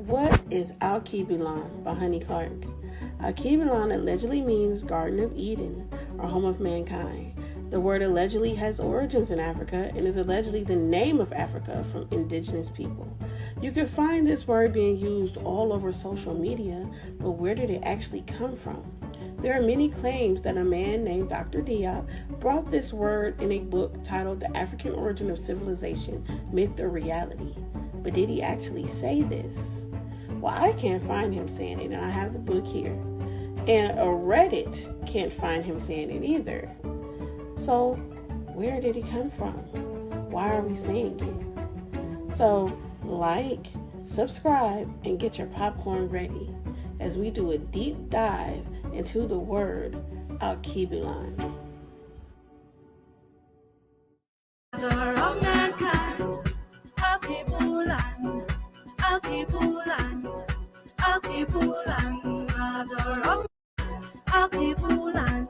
What is Alkebulan by Honey Clark? Alkebulan allegedly means Garden of Eden or Home of Mankind. The word allegedly has origins in Africa and is allegedly the name of Africa from indigenous people. You can find this word being used all over social media, but where did it actually come from? There are many claims that a man named Dr. Diop brought this word in a book titled The African Origin of Civilization, Myth or Reality. But did he actually say this? Well, I can't find him saying it, and I have the book here. And a Reddit can't find him saying it either. So, where did it come from? Why are we saying it? So, like, subscribe, and get your popcorn ready as we do a deep dive into the word Alkebulan. Mother of mankind, Alkebulan, Alkebulan, Alkebulan, mother of Alkebulan,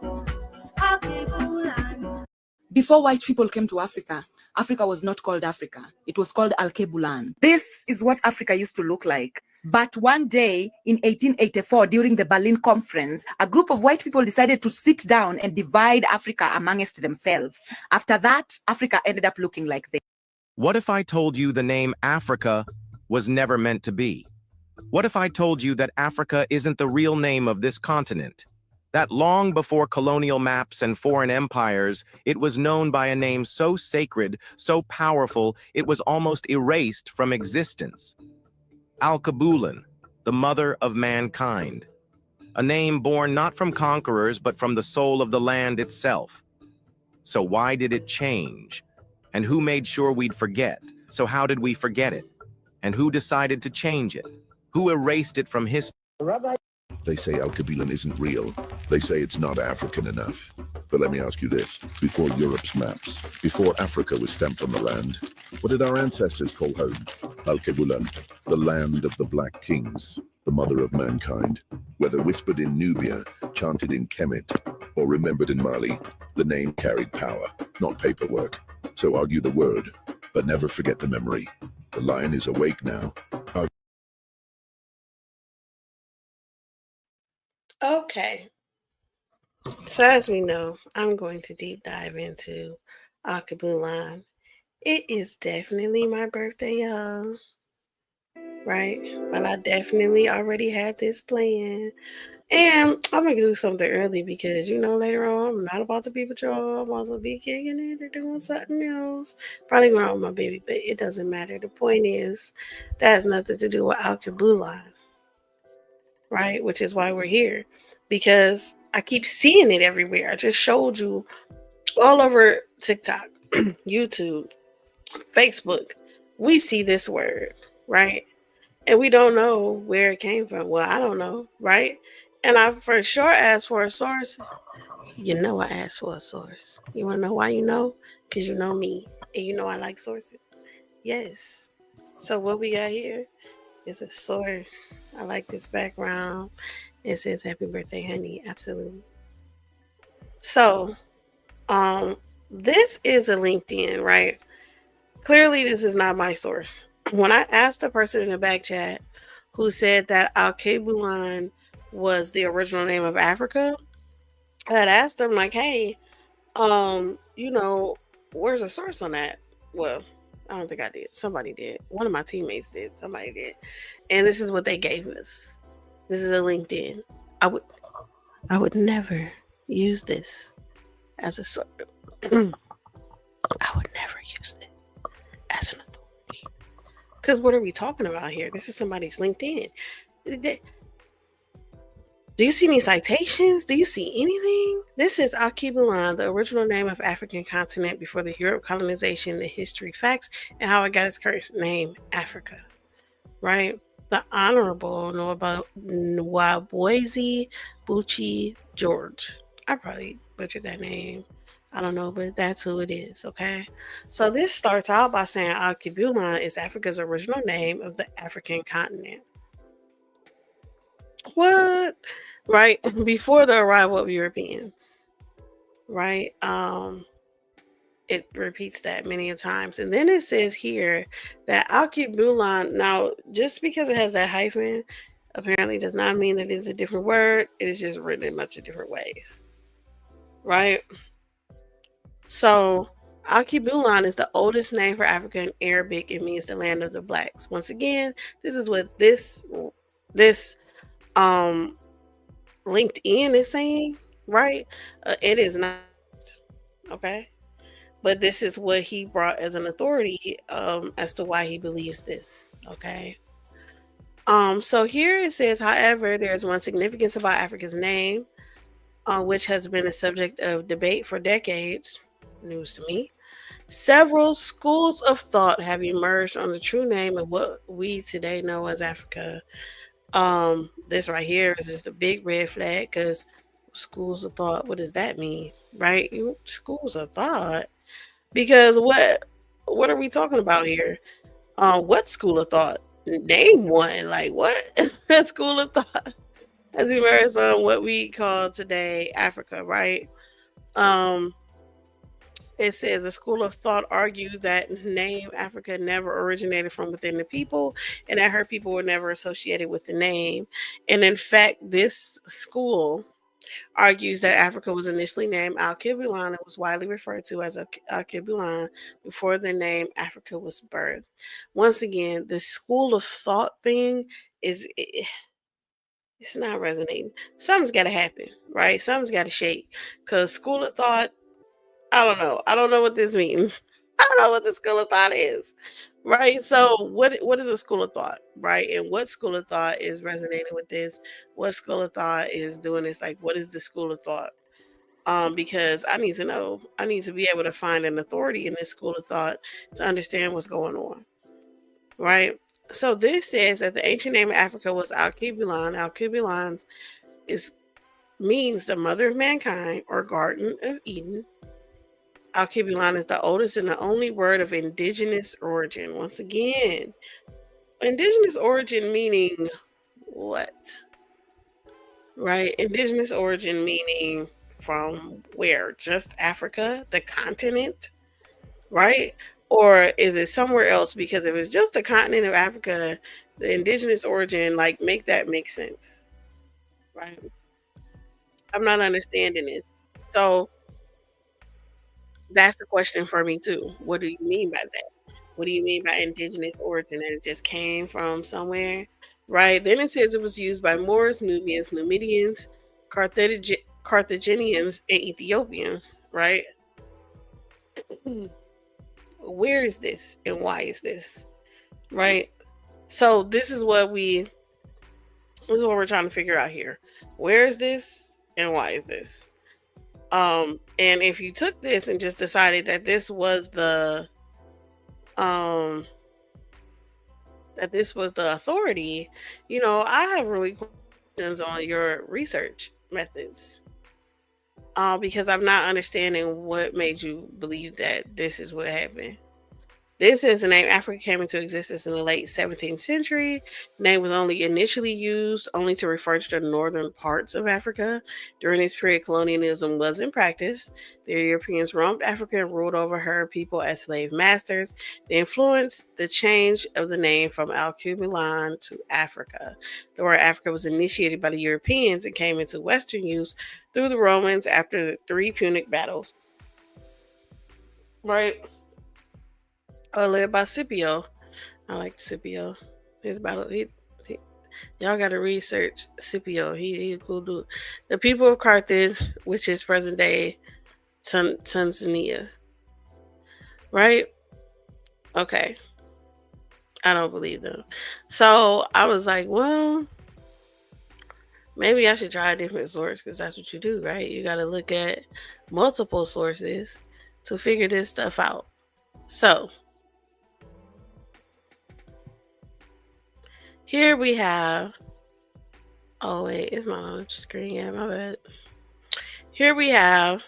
Alkebulan. Before white people came to Africa, Africa was not called Africa. It was called Alkebulan. This is what Africa used to look like. But one day in 1884, during the Berlin Conference, a group of white people decided to sit down and divide Africa amongst themselves. After that, Africa ended up looking like this. What if I told you the name Africa was never meant to be? What if I told you that Africa isn't the real name of this continent? That long before colonial maps and foreign empires, it was known by a name so sacred, so powerful, it was almost erased from existence. Alkebulan, the mother of mankind. A name born not from conquerors, but from the soul of the land itself. So why did it change? And who made sure we'd forget? So how did we forget it? And who decided to change it? Who erased it from history? They say Alkebulan isn't real. They say it's not African enough. But let me ask you this. Before Europe's maps, before Africa was stamped on the land, what did our ancestors call home? Alkebulan, the land of the Black Kings, the mother of mankind. Whether whispered in Nubia, chanted in Kemet, or remembered in Mali, the name carried power, not paperwork. So argue the word, but never forget the memory. The lion is awake now. Okay, so as we know, I'm going to deep dive into Alkebulan. It is definitely my birthday, y'all. Right? But I definitely already had this plan. And I'm going to do something early because, later on, I'm not about to be with y'all. I'm about to be kicking it or doing something else. Probably going on with my baby, but it doesn't matter. The point is, that has nothing to do with Alkebulan. Right? Which is why we're here. Because I keep seeing it everywhere. I just showed you all over TikTok, YouTube, Facebook. We see this word, right? And we don't know where it came from. Well, I don't know, right? And I for sure asked for a source. I asked for a source. You want to know why you know? Because you know me. And you know I like sources. Yes. So what we got here is a source. I like this background. It says happy birthday, honey. Absolutely. So, this is a LinkedIn, right? Clearly, this is not my source. When I asked the person in the back chat who said that Alkebulan was the original name of Africa, I had asked them, like, hey, where's the source on that? Well, I don't think I did. Somebody did. One of my teammates did. Somebody did. And this is what they gave us. This is a LinkedIn. I would never use this as a source. I would never use it as an authority. Because what are we talking about here? This is somebody's LinkedIn. Do you see any citations? Do you see anything? This is Alkebulan, the original name of African continent before the Europe colonization, the history, facts, and how it got its current name, Africa. Right? The Honorable Nwabuezi Buchi George. I probably butchered that name. I don't know, but that's who it is, okay? So this starts out by saying Alkebulan is Africa's original name of the African continent. What? Right? Before the arrival of Europeans. Right? It repeats that many a times. And then it says here that Alkebulan, now just because it has that hyphen, apparently does not mean that it's a different word. It is just written in much of different ways. Right? So Alkebulan is the oldest name for Africa in Arabic. It means the land of the blacks. Once again, this is what this um LinkedIn is saying, right? It is not okay. But this is what he brought as an authority as to why he believes this. Okay. So here it says, however, there's one significance about Africa's name, which has been a subject of debate for decades. News to me. Several schools of thought have emerged on the true name of what we today know as Africa. This right here is just a big red flag because schools of thought, what does that mean? Right? Schools of thought. Because what are we talking about here? What school of thought? Name one. Like what? School of thought has emerged on what we call today Africa, right? Um, it says the school of thought argues that name Africa never originated from within the people, and that her people were never associated with the name. And in fact, this school argues that Africa was initially named Alkebulan and was widely referred to as Alkebulan before the name Africa was birthed. Once again, the school of thought thing is it's not resonating. Something's got to happen, right? Something's got to shake because school of thought. I don't know. I don't know what this means. I don't know what the school of thought is, right? So, what is a school of thought, right? And what school of thought is resonating with this? What school of thought is doing this? Like, what is the school of thought? Because I need to know. I need to be able to find an authority in this school of thought to understand what's going on, right? So this says that the ancient name of Africa was Alkebulan. Alkebulan is means the mother of mankind or Garden of Eden. Alkebulan is the oldest and the only word of indigenous origin. Once again, indigenous origin meaning what? Right? Indigenous origin meaning from where? Just Africa, the continent, right? Or is it somewhere else? Because if it's just the continent of Africa, the indigenous origin, like, make that make sense, right? I'm not understanding this. So that's the question for me too. What do you mean by that? What do you mean by indigenous origin? That it just came from somewhere, right? Then it says it was used by Moors, Nubians, Numidians, Carthaginians, and Ethiopians, right? Where is this and why is this, right? So this is what we're trying to figure out here. Where is this and why is this? And if you took this and just decided that um this was the authority, I have really questions on your research methods. Because I'm not understanding what made you believe that this is what happened. This is the name Africa came into existence in the late 17th century. The name was only initially used only to refer to the northern parts of Africa. During this period, colonialism was in practice. The Europeans roamed Africa and ruled over her people as slave masters. They influenced the change of the name from Alkebulan to Africa. The word Africa was initiated by the Europeans and came into Western use through the Romans after the three Punic battles. Right? Led by Scipio. I like Scipio. His battle. He y'all got to research Scipio. He a cool dude. The people of Carthage, which is present day Tanzania. Right? Okay. I don't believe them. So I was like, well, maybe I should try a different source because that's what you do, right? You got to look at multiple sources to figure this stuff out. So here we have. Oh wait, it's not on the screen yet. My bad. Here we have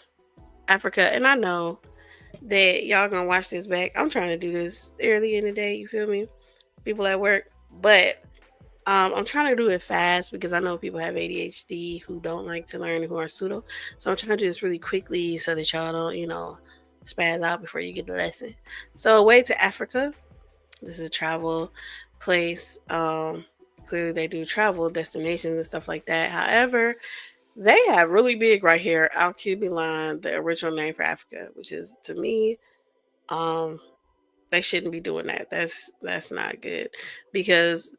Africa, and I know that y'all gonna watch this back. I'm trying to do this early in the day. You feel me? People at work, but I'm trying to do it fast because I know people have ADHD who don't like to learn, who are pseudo. So I'm trying to do this really quickly so that y'all don't, spaz out before you get the lesson. So, away to Africa. This is a travel place. Clearly, they do travel destinations and stuff like that. However, they have really big right here, Alkebulan, the original name for Africa, which is to me, um, they shouldn't be doing that. That's not good because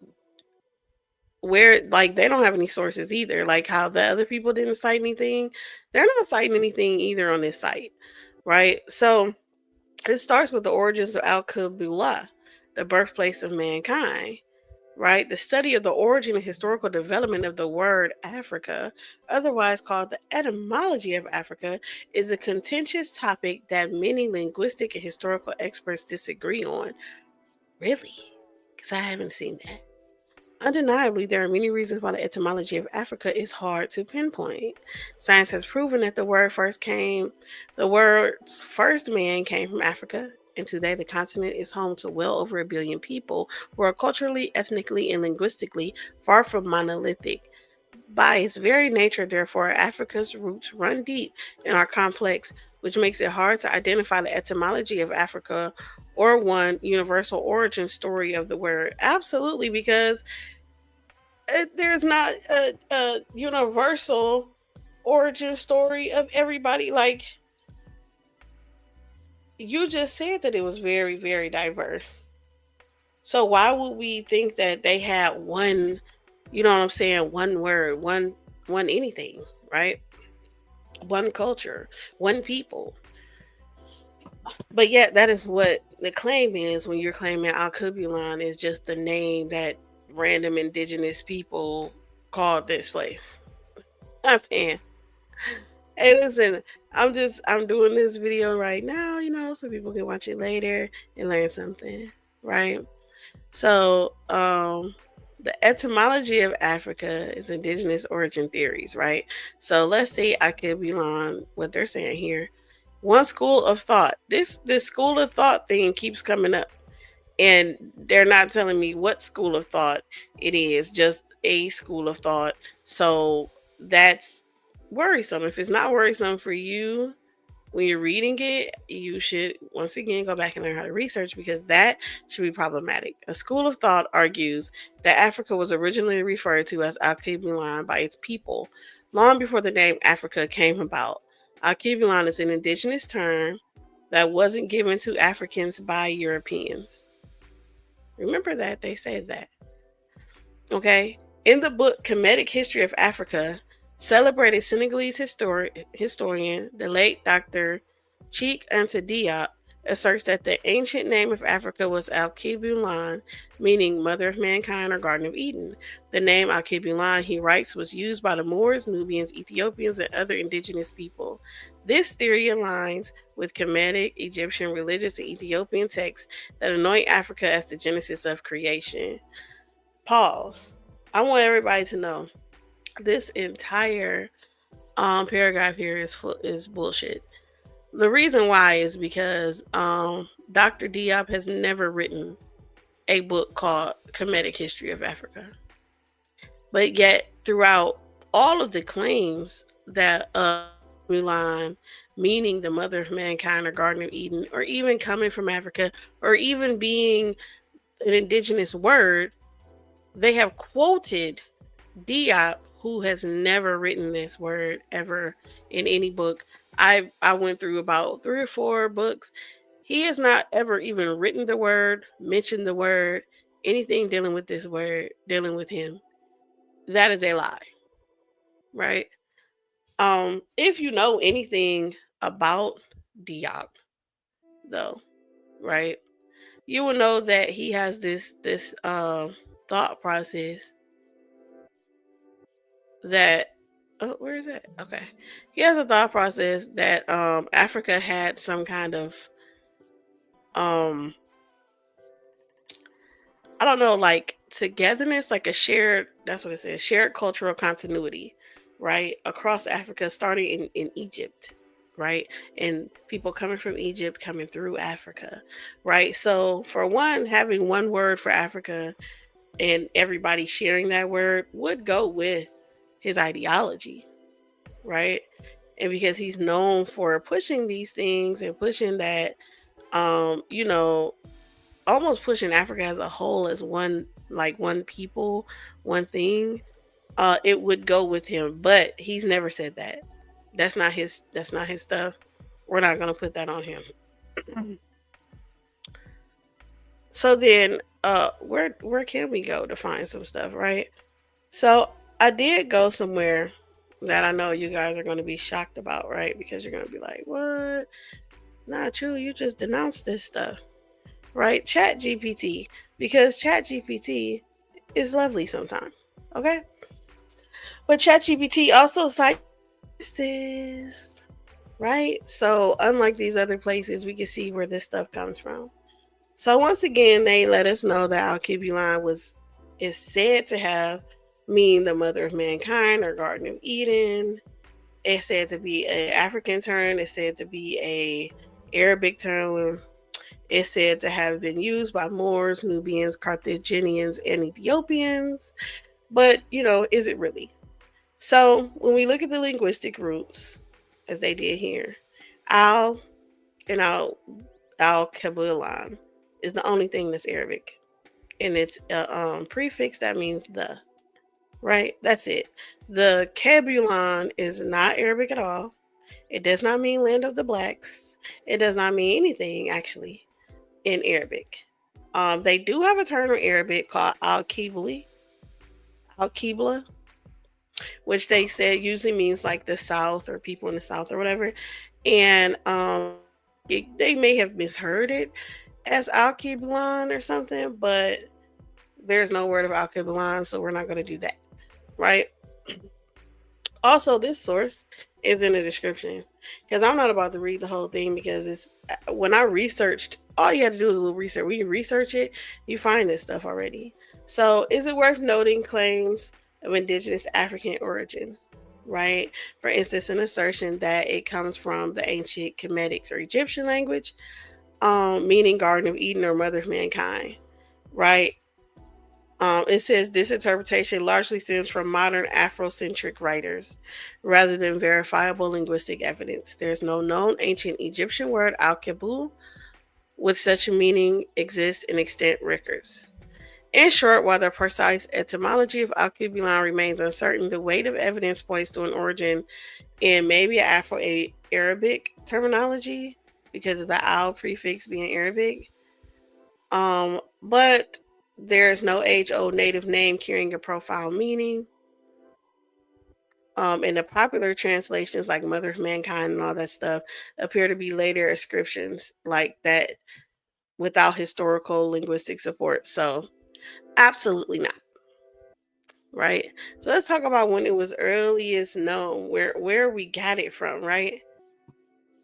where like they don't have any sources either. Like how the other people didn't cite anything, they're not citing anything either on this site, right? So it starts with the origins of Alkebulan, the birthplace of mankind, right? The study of the origin and historical development of the word Africa, otherwise called the etymology of Africa, is a contentious topic that many linguistic and historical experts disagree on. Really? Because I haven't seen that. Undeniably, there are many reasons why the etymology of Africa is hard to pinpoint. Science has proven that the word's first man came from Africa, and today the continent is home to well over a billion people who are culturally, ethnically, and linguistically far from monolithic. By its very nature, therefore, Africa's roots run deep and are complex, which makes it hard to identify the etymology of Africa or one universal origin story of the word. Absolutely, because there's not a universal origin story of everybody. Like you just said that it was very, very diverse. So why would we think that they had one, you know what I'm saying, one word, one anything, right? One culture, one people. But yet that is what the claim is when you're claiming Alkebulan is just the name that random indigenous people called this place. I mean, hey, listen, I'm doing this video right now, so people can watch it later and learn something, right? So, the etymology of Africa is indigenous origin theories, right? So let's say I could belong what they're saying here. One school of thought. This school of thought thing keeps coming up, and they're not telling me what school of thought it is. Just a school of thought. So that's worrisome. If it's not worrisome for you when you're reading it, you should once again go back and learn how to research because that should be problematic. A school of thought argues that Africa was originally referred to as Alkebulan by its people long before the name Africa came about. Alkebulan is an indigenous term that wasn't given to Africans by Europeans. Remember that they said that. Okay. In the book Kemetic History of Africa, celebrated Senegalese historian, the late Dr. Cheikh Anta Diop, asserts that the ancient name of Africa was Alkebulan, meaning Mother of Mankind or Garden of Eden. The name Alkebulan, he writes, was used by the Moors, Nubians, Ethiopians, and other indigenous people. This theory aligns with Kemetic, Egyptian, religious, and Ethiopian texts that anoint Africa as the genesis of creation. Pause. I want everybody to know this entire paragraph here is bullshit. The reason why is because Dr. Diop has never written a book called Kemetic History of Africa. But yet throughout all of the claims that Mulan, meaning the mother of mankind or Garden of Eden, or even coming from Africa, or even being an indigenous word, they have quoted Diop, who has never written this word ever in any book. I went through about 3 or 4 books. He has not ever even written the word, mentioned the word, anything dealing with this word, dealing with him. That is a lie, right? If you know anything about Diop, though, right, you will know that he has this thought process that where is it? Okay. He has a thought process that Africa had some kind of um I don't know, like togetherness, like a shared, that's what it says, shared cultural continuity, right? Across Africa, starting in Egypt, right? And people coming from Egypt coming through Africa, right? So for one, having one word for Africa and everybody sharing that word would go with his ideology, right? And because he's known for pushing these things and pushing that, you know, almost pushing Africa as a whole as one, like one people, one thing, it would go with him. But he's never said that. That's not his stuff. We're not gonna put that on him. So then where can we go to find some stuff, right? So I did go somewhere that I know you guys are gonna be shocked about, right? Because you're gonna be like, what? Not true, you just denounced this stuff. Right? Chat GPT. Because Chat GPT is lovely sometimes. Okay? But Chat GPT also cites sources. Right? So unlike these other places, we can see where this stuff comes from. So once again, they let us know that Alkebulan is said to have mean the mother of mankind or Garden of Eden. It's said to be an African term. It's said to be a Arabic term. It's said to have been used by Moors, Nubians, Carthaginians, and Ethiopians. But, is it really? So when we look at the linguistic roots, as they did here, Al and Al-Kabulan is the only thing that's Arabic. And it's a prefix that means the, right? That's it. The Kabulan is not Arabic at all. It does not mean land of the blacks. It does not mean anything, actually, in Arabic. They do have a term in Arabic called Al-Kibla, which they said usually means like the South or people in the South or whatever. And they may have misheard it as Alkebulan or something, but there's no word of Alkebulan, so we're not going to do that, right? Also, this source is in the description because I'm not about to read the whole thing because it's when I researched, all you have to do is a little research. When you research it, you find this stuff already. So, is it worth noting claims of indigenous African origin? Right? For instance, an assertion that it comes from the ancient Kemetic or Egyptian language, meaning Garden of Eden or Mother of Mankind, right? It says this interpretation largely stems from modern Afrocentric writers rather than verifiable linguistic evidence. There's no known ancient Egyptian word, Alkebu, with such a meaning exists in extant records. In short, while the precise etymology of Alkebulan remains uncertain, the weight of evidence points to an origin in maybe Afro-Arabic terminology because of the al prefix being Arabic. But there's no age-old native name carrying a profound meaning. And the popular translations like Mother of Mankind and all that stuff appear to be later ascriptions like that without historical linguistic support. So absolutely not. Right. So let's talk about when it was earliest known, where we got it from, right?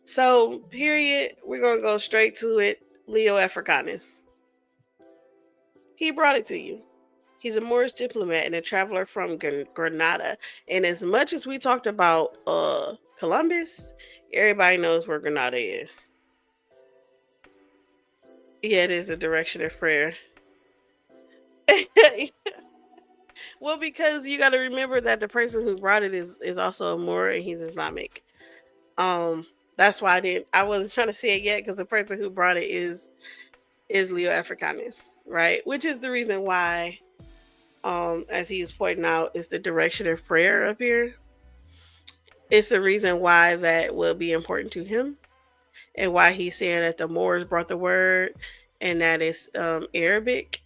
So period, we're gonna go straight to it. Leo Africanus. He brought it to you. He's a Moorish diplomat and a traveler from Granada. And as much as we talked about Columbus, everybody knows where Granada is. Yeah, it is a direction of prayer. Well, because you got to remember that the person who brought it is also a Moor and he's Islamic. Um, that's why I wasn't trying to say it yet because the person who brought it is Leo Africanus, right? Which is the reason why, as he is pointing out, is the direction of prayer up here. It's the reason why that will be important to him and why he's saying that the Moors brought the word and that it's Arabic.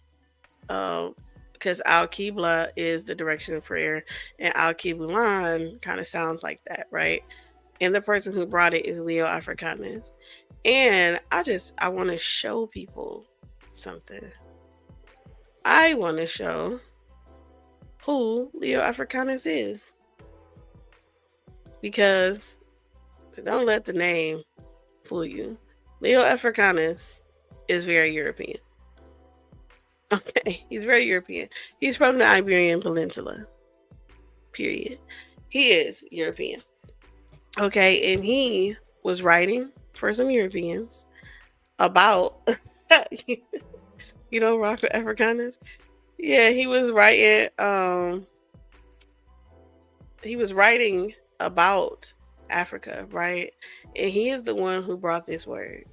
Because Al Qibla is the direction of prayer, and Al Kibulan kind of sounds like that, right? And the person who brought it is Leo Africanus. And I want to show people something. I want to show who Leo Africanus is. Because don't let the name fool you. Leo Africanus is very European. Okay, he's very European. He's from the Iberian Peninsula. Period. He is European. Okay, and he was writing for some Europeans about rock Africanus. Yeah, he was writing about Africa, right? And he is the one who brought this word.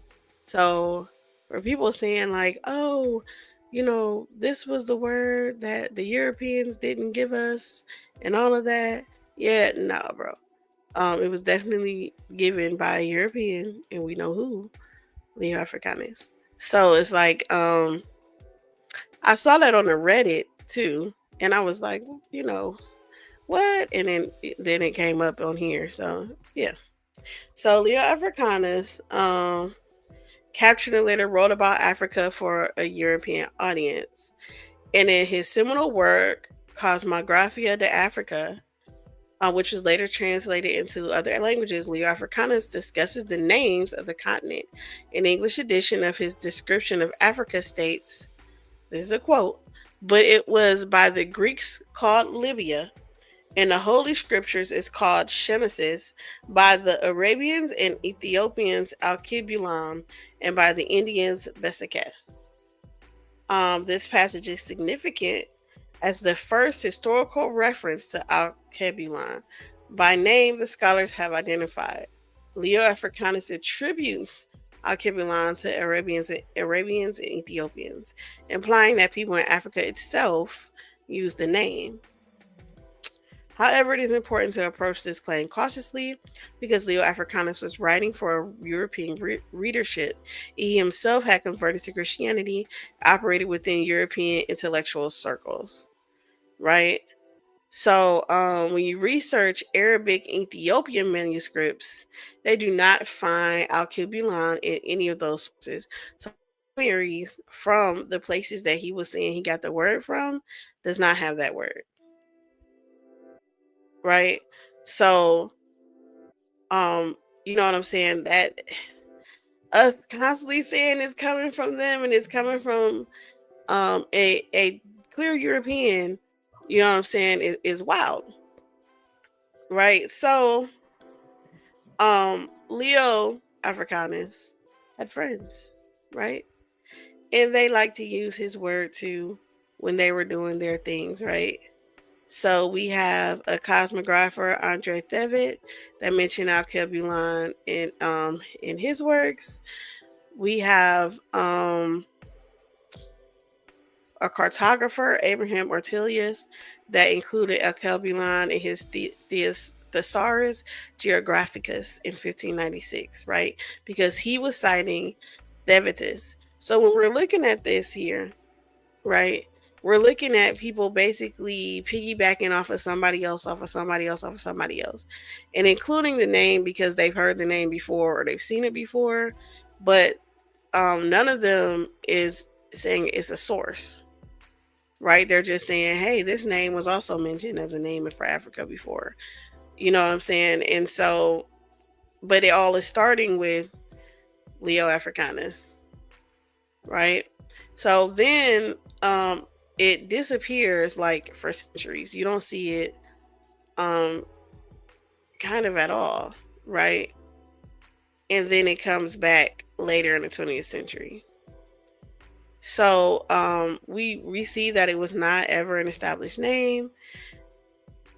So for people saying like, oh, this was the word that the Europeans didn't give us and all of that. Yeah, nah, bro. It was definitely given by a European, and we know who, Leo Africanus. So it's like, I saw that on the Reddit too, and I was like, what? And then it came up on here. So yeah. So Leo Africanus, captured and later wrote about Africa for a European audience. And in his seminal work, Cosmographia de Africa, which was later translated into other languages, Leo Africanus discusses the names of the continent. An English edition of his description of Africa states, this is a quote, but it was by the Greeks called Libya. In the Holy Scriptures is called Shemesis, by the Arabians and Ethiopians Alkebulan, and by the Indians Beseket. This passage is significant as the first historical reference to Alkebulan. By name, the scholars have identified. Leo Africanus attributes Alkebulan to Arabians and Ethiopians, implying that people in Africa itself used the name. However, it is important to approach this claim cautiously because Leo Africanus was writing for a European readership. He himself had converted to Christianity, operated within European intellectual circles, right? So, when you research Arabic Ethiopian manuscripts, they do not find Al-Qubilan in any of those sources. So, commentaries from the places that he was saying he got the word from does not have that word, right? So, you know what I'm saying? That us constantly saying it's coming from them and it's coming from a clear European, you know what I'm saying, is wild, right? So, Leo Africanus had friends, right? And they like to use his word too when they were doing their things, right? So we have a cosmographer, Andre Thevet, that mentioned Alkebulan in his works. We have a cartographer, Abraham Ortelius, that included Alkebulan in his Thesaurus Geographicus in 1596, right? Because he was citing Thevetus. So when we're looking at this here, right, we're looking at people basically piggybacking off of somebody else, off of somebody else, off of somebody else, and including the name because they've heard the name before or they've seen it before, but none of them is saying it's a source, right? They're just saying, hey, this name was also mentioned as a name for Africa before. You know what I'm saying? And so, but it all is starting with Leo Africanus, right? So then it disappears like for centuries. You don't see it um kind of at all, right? And then it comes back later in the 20th century. So we see that it was not ever an established name.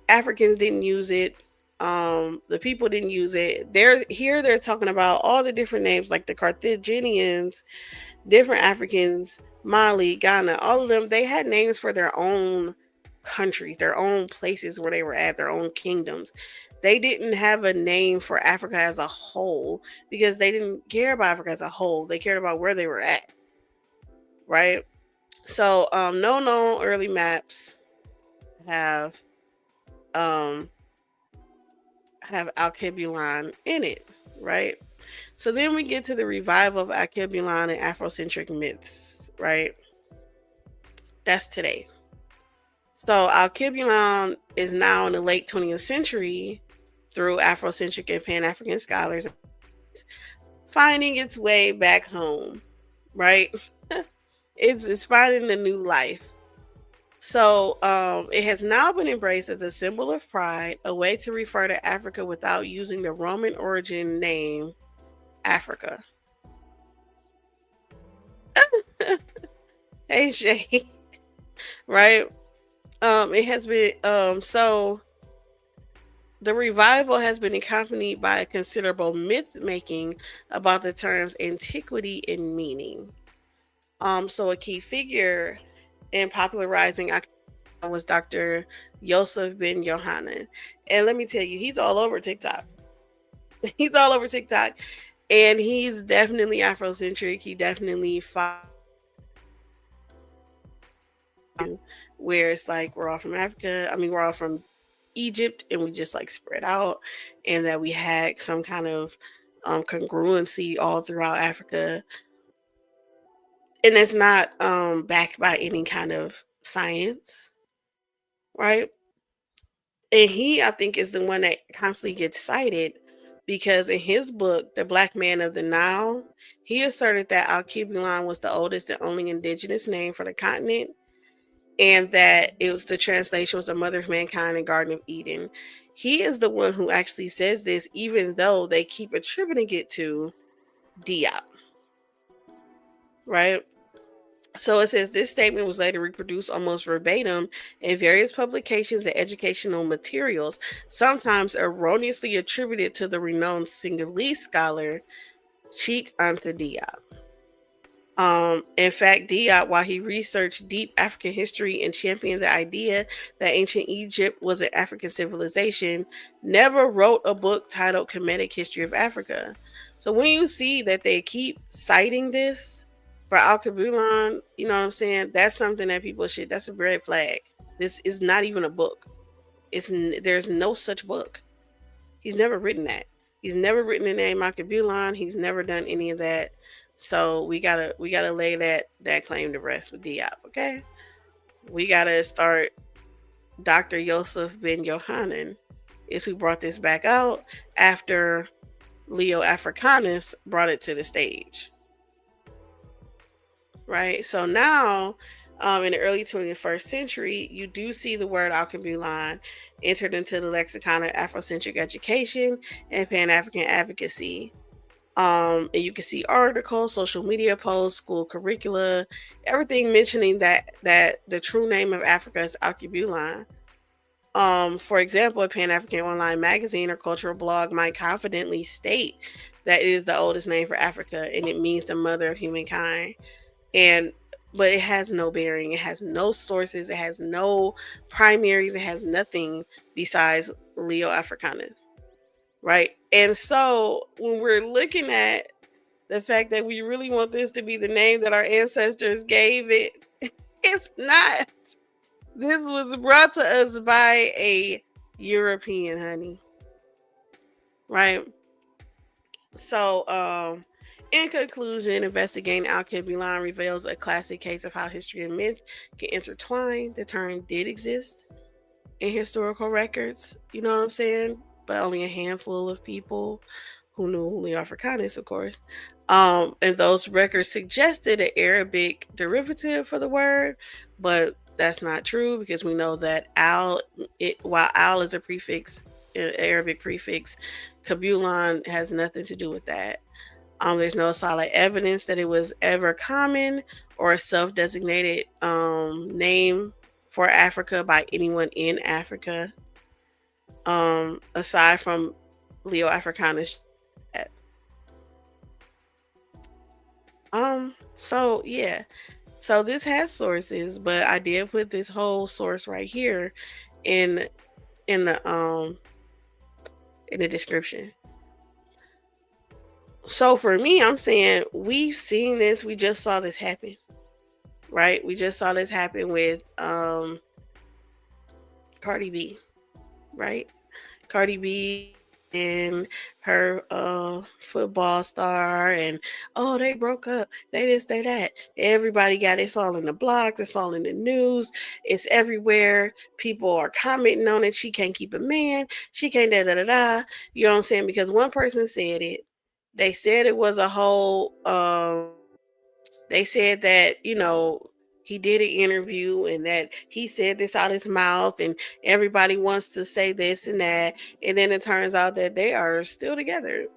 Africans didn't use it. The people didn't use it. They're talking about all the different names, like the Carthaginians, different Africans, Mali, Ghana, all of them, they had names for their own countries, their own places where they were at, their own kingdoms. They didn't have a name for Africa as a whole because they didn't care about Africa as a whole. They cared about where they were at, right? So, no known early maps have um have Alkebulan in it, right? So then we get to the revival of Alkebulan and Afrocentric myths, right? That's today. So Alkebulan is now in the late 20th century through Afrocentric and Pan-African scholars finding its way back home, right? It's finding a new life. So it has now been embraced as a symbol of pride, a way to refer to Africa without using the Roman origin name Africa. Hey Shay, right? It has been so The revival has been accompanied by a considerable myth making about the term's antiquity and meaning. So a key figure in popularizing was Dr. Yosef bin Yohanan. And let me tell you, he's all over TikTok. He's all over TikTok. And he's definitely Afrocentric. He definitely where it's like we're all from Africa. I mean, we're all from Egypt and we just like spread out, and that we had some kind of congruency all throughout Africa. And it's not backed by any kind of science, right? And he, I think, is the one that constantly gets cited because in his book, The Black Man of the Nile, he asserted that Alkebulan was the oldest and only indigenous name for the continent, and that it was the translation was the mother of mankind and Garden of Eden. He is the one who actually says this, even though they keep attributing it to Diop, right? So it says this statement was later reproduced almost verbatim in various publications and educational materials, sometimes erroneously attributed to the renowned Senegalese scholar Cheikh Anta Diop. In fact, Diop, while he researched deep African history and championed the idea that ancient Egypt was an African civilization, never wrote a book titled Kemetic History of Africa. So when you see that they keep citing this for Alkebulan, you know what I'm saying? That's something that people should, that's a red flag. This is not even a book. There's no such book. He's never written that. He's never written the name Alkebulan. He's never done any of that. So we gotta lay that claim to rest with Diop, okay? We gotta start. Dr. Yosef bin Yohanan is who brought this back out after Leo Africanus brought it to the stage, right? So now, in the early 21st century, you do see the word Alkebulan entered into the lexicon of Afrocentric education and Pan African advocacy. And you can see articles, social media posts, school curricula, everything mentioning that the true name of Africa is Alkebulan. For example, a Pan African online magazine or cultural blog might confidently state that it is the oldest name for Africa and it means the mother of humankind. And but it has no bearing. It has no sources. It has no primaries. It has nothing besides Leo Africanus, right? And so when we're looking at the fact that we really want this to be the name that our ancestors gave it, it's not. This was brought to us by a European, honey, right? So, in conclusion, investigating Alkebulan reveals a classic case of how history and myth can intertwine. The term did exist in historical records, you know what I'm saying? But only a handful of people who knew Leo Africanus, of course. And those records suggested an Arabic derivative for the word, but that's not true because we know that while al is a prefix, an Arabic prefix, Kabulan has nothing to do with that. There's no solid evidence that it was ever common or a self-designated name for Africa by anyone in Africa, aside from Leo Africanus. So yeah, so this has sources, but I did put this whole source right here in in the um in the description. So for me, I'm saying we've seen this. We just saw this happen, right? We just saw this happen with Cardi B, right? Cardi B and her football star, and oh, they broke up, they this, they that. Everybody got it's all in the blogs, it's all in the news, it's everywhere. People are commenting on it. She can't keep a man, she can't da da da da. You know what I'm saying? Because one person said it. They said it was a whole they said that, he did an interview and that he said this out his mouth and everybody wants to say this and that. And then it turns out that they are still together.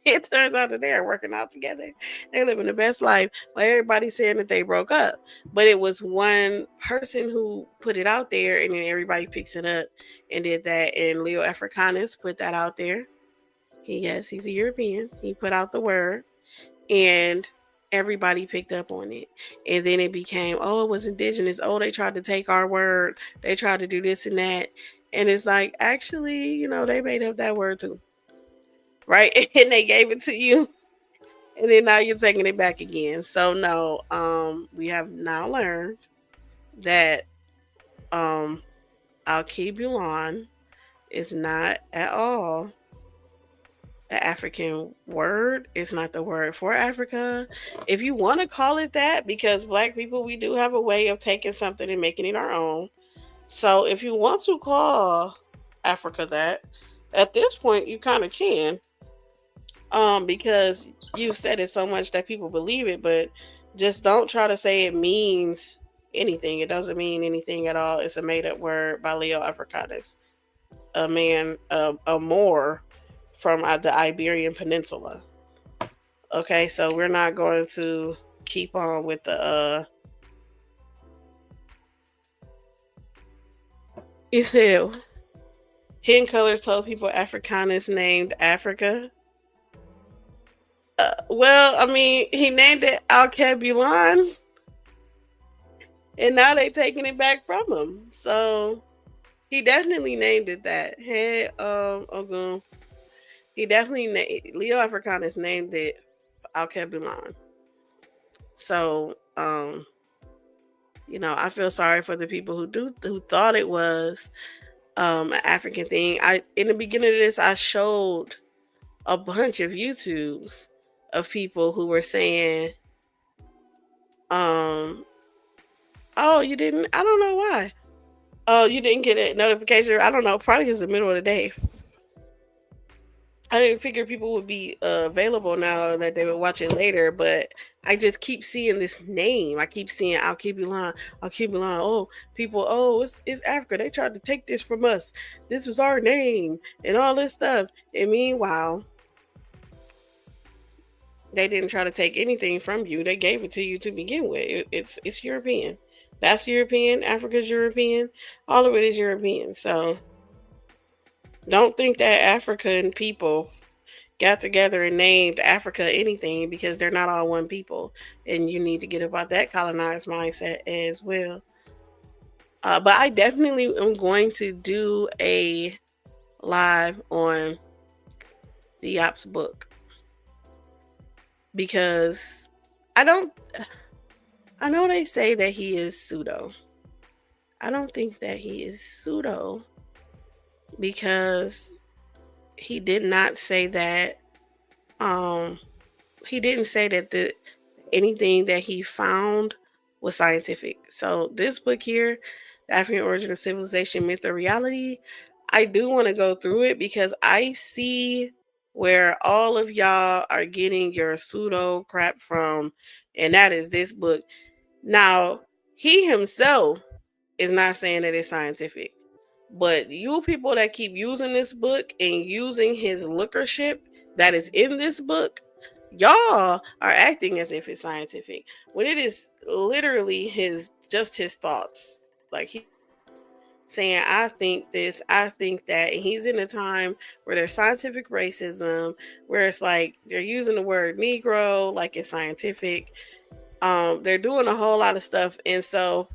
It turns out that they are working out together. They're living the best life. Well, everybody's saying that they broke up, but it was one person who put it out there, and then everybody picks it up and did that. And Leo Africanus put that out there. Yes, he's a European. He put out the word, and everybody picked up on it. And then it became, oh, it was indigenous. Oh, they tried to take our word. They tried to do this and that. And it's like, actually, they made up that word too, right? And they gave it to you, and then now you're taking it back again. So no, we have now learned that um Alkebulan is not at all an African word. It's not the word for Africa. If you want to call it that, because black people, we do have a way of taking something and making it our own. So if you want to call Africa that, at this point you kind of can, because you said it so much that people believe it, but just don't try to say it means anything. It doesn't mean anything at all. It's a made up word by Leo Africanus, a man, a Moor from the Iberian Peninsula. Okay, so we're not going to keep on with the you said Hidden Colors told people Africanus named Africa. Well, I mean, he named it Alkebulan, and now they taking it back from him. So he definitely named it that. Hey, Ogun, he definitely Leo Africanus named it Alkebulan. So, I feel sorry for the people who thought it was an African thing. I in the beginning of this, I showed a bunch of YouTubes of people who were saying, um, "Oh, you didn't? I don't know why. Oh, you didn't get a notification? I don't know. Probably because it's the middle of the day. I didn't figure people would be available now that they would watch it later, but I just keep seeing this name. I keep seeing Alkebulan, Alkebulan. Oh, people, oh, it's Africa. They tried to take this from us. This was our name and all this stuff. And meanwhile, they didn't try to take anything from you. They gave it to you to begin with. It's European. That's European. Africa's European. All of it is European. So don't think that African people got together and named Africa anything, because they're not all one people. And you need to get about that colonized mindset as well. But I definitely am going to do a live on the Ops book, because I don't. I know they say that he is pseudo. I don't think that he is pseudo, because he did not say that. Um, he didn't say that anything that he found was scientific. So this book here, The African Origin of Civilization, Myth or Reality, I do want to go through it, because I see where all of y'all are getting your pseudo crap from, and that is this book. Now, he himself is not saying that it's scientific, but you people that keep using this book and using his lookership that is in this book, y'all are acting as if it's scientific, when it is literally his thoughts. Like, he's saying, I think this, I think that, and he's in a time where there's scientific racism, where it's like they're using the word Negro like it's scientific. They're doing a whole lot of stuff, and so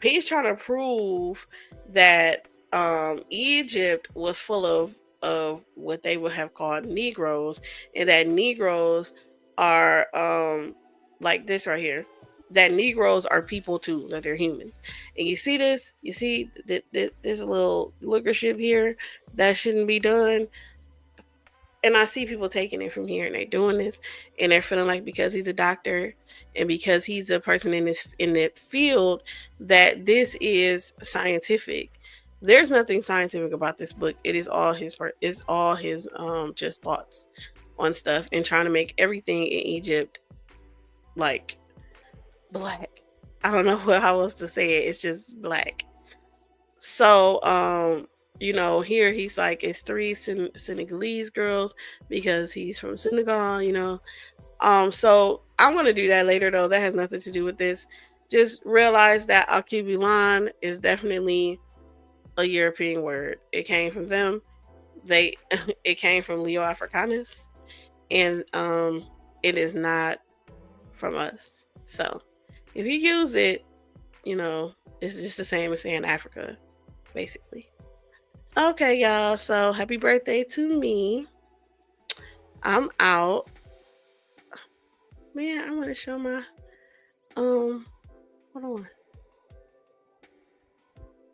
he's trying to prove that Egypt was full of what they would have called Negroes, and that Negroes are like this right here. That Negroes are people too, that they're humans. And you see this? You see this little lookership here that shouldn't be done. And I see people taking it from here, and they're doing this, and they're feeling like because he's a doctor and because he's a person in that field, that this is scientific. There's nothing scientific about this book. It is all his just thoughts on stuff, and trying to make everything in Egypt like black. I don't know how else to say it. It's just black. So here he's like it's three Senegalese girls because he's from Senegal. So I'm gonna do that later though. That has nothing to do with this. Just realize that Alkebulan is definitely a European word. It came from them. They it came from Leo Africanus, and it is not from us. So if you use it, it's just the same as saying Africa, basically. Okay, y'all. So happy birthday to me. I'm out. Man, I want to show my hold on.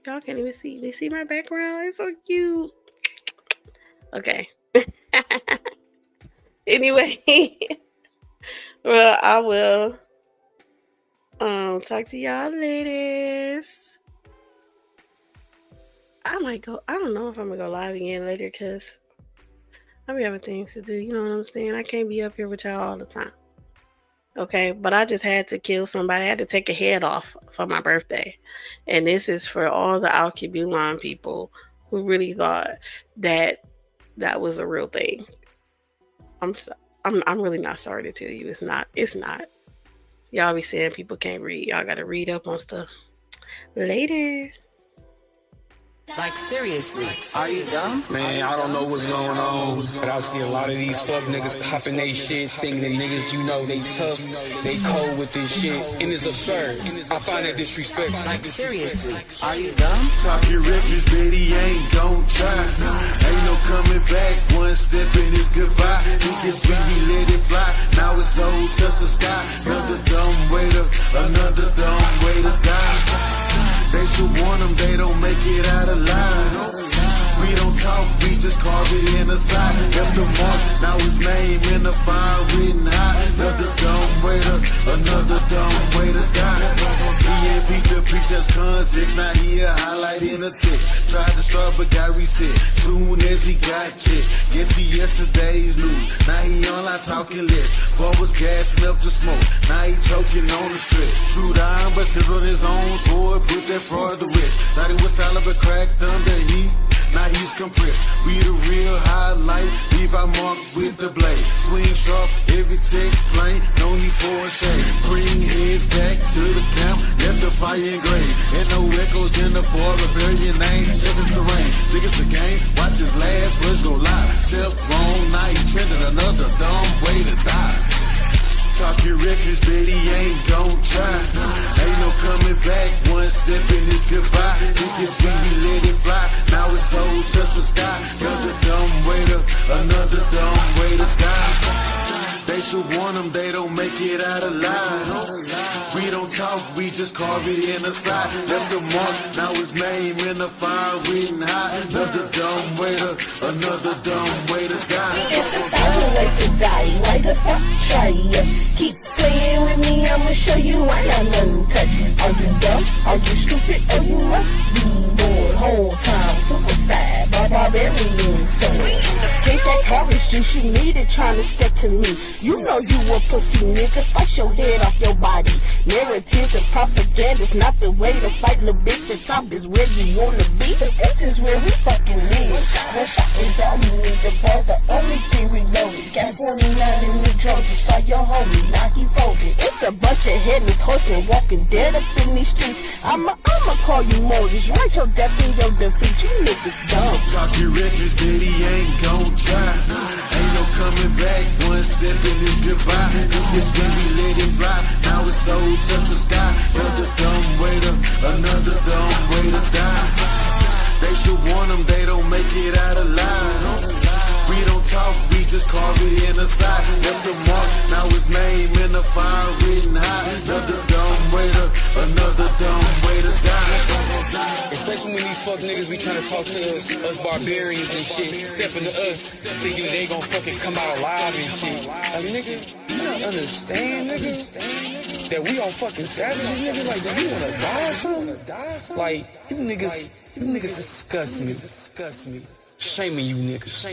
Y'all can't even see. They see my background. It's so cute. Okay. Anyway, well, I will talk to y'all later. I might go. I don't know if I'm gonna go live again later because I be having things to do. You know what I'm saying? I can't be up here with y'all all the time. Okay, but I just had to kill somebody. I had to take a head off for my birthday, and this is for all the Alkebulan people who really thought that that was a real thing. I'm really not sorry to tell you it's not. It's not. Y'all be saying people can't read. Y'all gotta read up on stuff. Later. Like seriously, are you dumb? Man, I don't know what's going on, but I see a lot of these fuck niggas popping they shit, thinking that niggas, they tough, they cold with this shit, and it's absurd. I find that disrespectful. Like seriously, are you dumb? Talking records, Betty ain't gon' try. Ain't no coming back, one step and it's goodbye. You can see me let it fly, now it's so touch the sky. Another dumb way to die. They should warn them they don't make it out alive. We don't talk, we just carve it in the side. Left the mark, now his name in the fire written high. Another dumb way to die. He ain't beat the preachers context, now he a highlight in the text. Tried to start but got reset, soon as he got checked. Guess he yesterday's news, now he online talking less. Boy was gassing up the smoke, now he choking on the stress. True dime but still on his own sword, put that fraud to rest. Thought he was solid but cracked under heat. Now he's compressed. We the real highlight. Leave our mark with the blade. Swing sharp, every text plain. No need for a shade. Bring heads back to the camp. Left the fire engraved. And no echoes in the fall. Bury your name. Checking terrain. Think it's a game. Watch his last words go live. Step wrong, now he trending. Another dumb way to die. Talking records, Betty ain't gon' try. Ain't no coming back, one step and it's goodbye. You can see me let it fly, now it's so touch the sky. Another dumb way to die. They should warn them they don't make it out alive. We don't talk, we just carve it in the side. Left the mark, now his name in the fire written high. Another dumb way to die. It's a thousand ways to die. Why the fuck try us? Keep playing with me, I'ma show you I'm not nothing touch. Are you dumb? Are you stupid? Or you must be bored. Whole time suicide by barbarian soul. Drink that courage juice you needed trying to step to me. You know you a pussy nigga, slice your head off your body. Narratives and propaganda's not the way to fight, little bitch. The top is where you wanna be, but this is where we fucking live. One shot is all we need, the ball's the only thing we loaded. Got 49 in the drugs, you saw your homie, now he folded. It's a bunch of headless horsemen walking dead up in these streets. I'ma call you Moses, write your death in your defeat, you niggas dumb. Talking records, Betty ain't gon' try. Ain't no coming back, one step and it's goodbye. You can see me let it fly, now it's so touch the sky. Another dumb way to die. They should warn them they don't make it out alive. We don't talk, we just carve it in the side. Left the mark, now his name in the fire written high. Another dumb way to die. Especially when these fuck niggas be trying to talk to us barbarians and shit, stepping to us, thinking they gon' fucking come out alive and shit. Like, nigga, you don't understand, nigga, that we all fucking savages, nigga. Like, do you wanna die or something? Like, you niggas disgust me. Shaming you niggas.